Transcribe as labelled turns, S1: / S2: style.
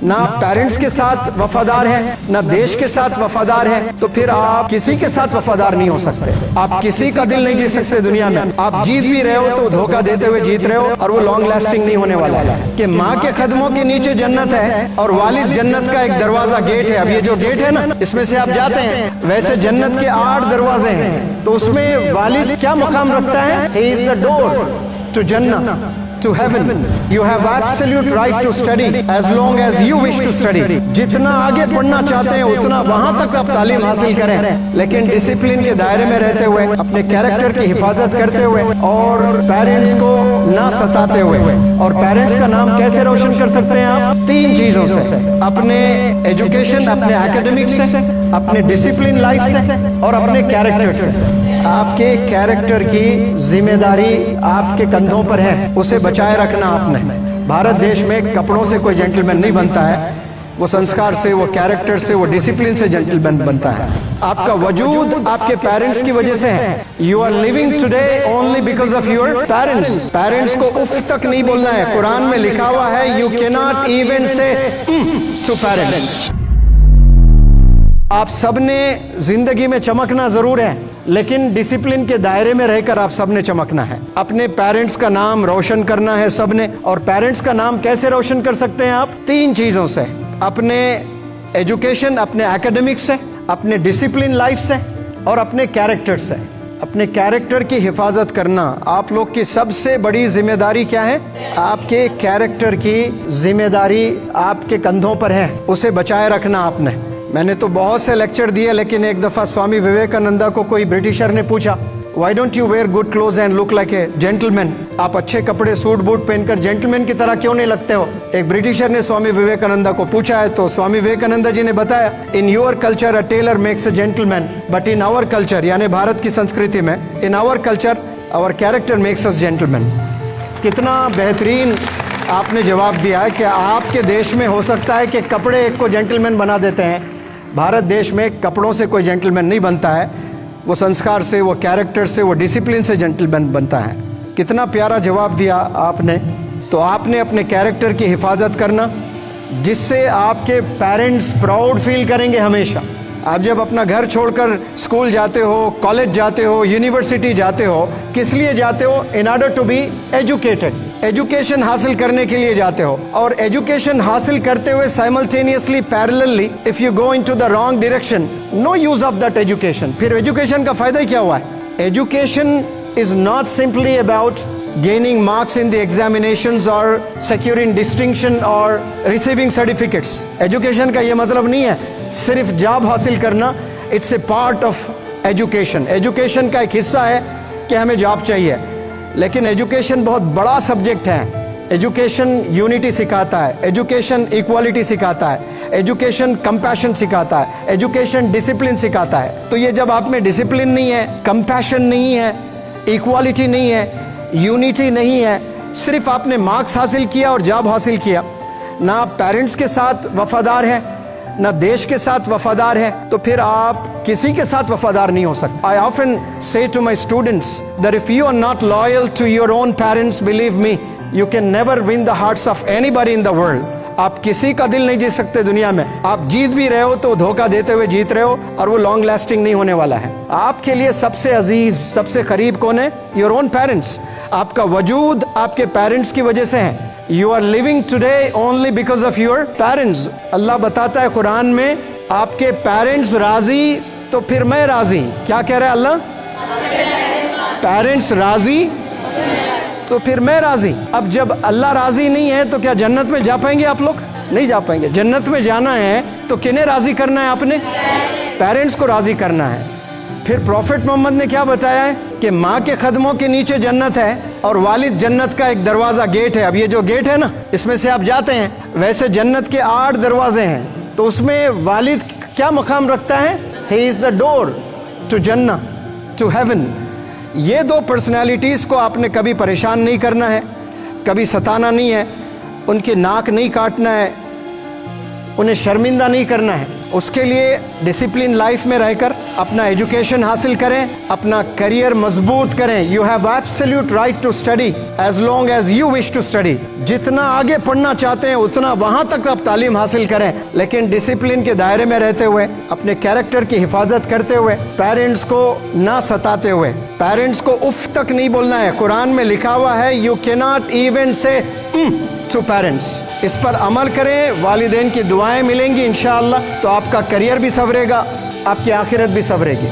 S1: ना पेरेंट्स के साथ वफादार है, ना देश के साथ वफादार है, तो फिर आप किसी के साथ वफादार नहीं हो सकते। आप किसी का दिल नहीं जीत सकते दुनिया में। आप जीत भी रहे हो तो धोखा देते हुए जीत रहे हो, और वो लॉन्ग लास्टिंग नहीं होने वाला है। कि माँ के कदमों के नीचे जन्नत है और वालिद जन्नत का एक दरवाजा गेट है। अब ये जो गेट है ना, इसमें से आप जाते हैं, वैसे जन्नत के 8 दरवाजे हैं, तो उसमें वालिद क्या मुकाम रखता है? He is the door to jannat, to heaven. You have absolute right to study as long as you wish to study. जितना आगे पढ़ना चाहते हैं उतना वहां तक आप तालीम हासिल करें, लेकिन डिसिप्लिन के दायरे में रहते हुए, अपने कैरेक्टर की हिफाजत करते हुए और पेरेंट्स को ना सताते हुए। और पेरेंट्स का नाम कैसे रोशन कर सकते हैं आप? 3 चीजों से, अपने एजुकेशन, अपने एकेडमिक्स से, अपने डिसिप्लिन लाइफ से और अपने कैरेक्टर से। आपके कैरेक्टर की जिम्मेदारी आपके कंधों पर है, उसे बचाए रखना आपने। भारत देश में कपड़ों से कोई जेंटलमैन नहीं बनता है, वो संस्कार से, वो कैरेक्टर से, वो डिसिप्लिन से जेंटलमैन बनता है। आपका वजूद आपके पेरेंट्स की वजह से है। You are living today only because of your parents. Parents को उफ तक नहीं बोलना है। कुरान में लिखा हुआ है, यू कैन नॉट इवन से टू पेरेंट्स। आप सबने जिंदगी में चमकना जरूर है, लेकिन डिसिप्लिन के दायरे में रहकर आप सबने चमकना है। अपने पेरेंट्स का नाम रोशन करना है सबने। और पेरेंट्स का नाम कैसे रोशन कर सकते हैं आप? 3 चीजों से, अपने एजुकेशन, अपने एकेडमिक्स से, अपने डिसिप्लिन लाइफ से और अपने कैरेक्टर से। अपने कैरेक्टर की हिफाजत करना आप लोग की सबसे बड़ी जिम्मेदारी क्या है? आपके कैरेक्टर की जिम्मेदारी आपके कंधों पर है, उसे बचाए रखना आपने। मैंने तो बहुत से लेक्चर दिए, लेकिन एक दफा स्वामी विवेकानंद को कोई ब्रिटिशर ने पूछा, Why don't you wear good clothes and look like a gentleman? आप अच्छे कपड़े, सूट बूट पहनकर जेंटलमैन की तरह क्यों नहीं लगते हो? एक ब्रिटिशर ने स्वामी विवेकानंद को पूछा है, तो स्वामी विवेकानंद जी ने बताया, in your culture a tailor makes a gentleman, but in our culture, यानी भारत की संस्कृति में, in our culture our character makes us gentleman. कितना बेहतरीन आपने जवाब दिया है कि आपके देश में हो सकता है कि कपड़े एक को जेंटलमैन बना देते हैं, भारत देश में कपड़ों से कोई जेंटलमैन नहीं बनता है, वो संस्कार से, वो कैरेक्टर से, वो डिसिप्लिन से जेंटलमैन बनता है। कितना प्यारा जवाब दिया आपने। तो आपने अपने कैरेक्टर की हिफाजत करना, जिससे आपके पेरेंट्स प्राउड फील करेंगे हमेशा। आप जब अपना घर छोड़कर स्कूल जाते हो, कॉलेज जाते हो, यूनिवर्सिटी जाते हो, किस लिए जाते हो? In order to be educated. Education हासिल करने के लिए जाते हो, और एजुकेशन हासिल करते हुए simultaneously, parallelly, if you go into the wrong direction, no use of that education. फिर एजुकेशन का फायदा क्या हुआ है? Education is not simply about gaining marks in the examinations or securing distinction or receiving certificates. Education का ये मतलब नहीं है सिर्फ जॉब हासिल करना। It's a part of education. Education का एक हिस्सा है कि हमें जॉब चाहिए, लेकिन एजुकेशन बहुत बड़ा सब्जेक्ट है। एजुकेशन यूनिटी सिखाता है, एजुकेशन इक्वालिटी सिखाता है, एजुकेशन कंपैशन सिखाता है, एजुकेशन डिसिप्लिन सिखाता है। तो ये जब आप में डिसिप्लिन नहीं है, कंपैशन नहीं है, इक्वालिटी नहीं है, यूनिटी नहीं है, सिर्फ आपने मार्क्स हासिल किया और जॉब हासिल किया, ना आप पेरेंट्स के साथ वफादार है, ना देश के साथ वफादार है, तो फिर आप किसी के साथ वफादार नहीं हो सकते। I often say to my students that if you are not loyal to your own parents, believe me, you can never win the hearts of anybody in the world. आप किसी का दिल नहीं जीत सकते दुनिया में। आप जीत भी रहे हो तो धोखा देते हुए जीत रहे हो, और वो लॉन्ग लास्टिंग नहीं होने वाला है। आपके लिए सबसे अजीज, सबसे करीब कौन है? Your own parents. आपका वजूद आपके पेरेंट्स की वजह से है। You are living today only because of your parents. Allah बताता है कुरान में, आपके पेरेंट्स राजी तो फिर मैं राजी। क्या कह रहा है अल्लाह? पेरेंट्स राजी तो फिर मैं राजी। अब जब अल्लाह राजी नहीं है तो क्या जन्नत में जा पाएंगे आप लोग? नहीं जा पाएंगे। जन्नत में जाना है तो किन्हें राजी करना है? आपने पेरेंट्स को राजी करना है। फिर प्रॉफिट मोहम्मद ने क्या बताया है कि माँ के कदमों के नीचे जन्नत है और वालिद जन्नत का एक दरवाजा गेट है। अब ये जो गेट है ना, इसमें से आप जाते हैं, वैसे जन्नत के 8 दरवाजे हैं, तो उसमें वालिद क्या मुकाम रखता है? He is the door to jannat, to heaven. ये 2 पर्सनैलिटीज को आपने कभी परेशान नहीं करना है, कभी सताना नहीं है, उनकी नाक नहीं काटना है, उन्हें शर्मिंदा नहीं करना है। उसके लिए डिसिप्लिन लाइफ में रहकर अपना एजुकेशन हासिल करें, अपना करियर मजबूत करें। You have absolute right to study as long as you wish to study. जितना आगे पढ़ना चाहते हैं उतना वहां तक आप तालीम हासिल करें, लेकिन डिसिप्लिन के दायरे में रहते हुए, अपने कैरेक्टर की हिफाजत करते हुए, पेरेंट्स को ना सताते हुए। पेरेंट्स को उफ तक नहीं बोलना है। कुरान में लिखा हुआ है यू कैन नॉट इवन से टू पेरेंट्स। इस पर अमल करें, वालिदैन की दुआएं मिलेंगी इंशाअल्लाह, तो आपका करियर भी संवरेगा, आपकी आखिरत भी संवरेगी।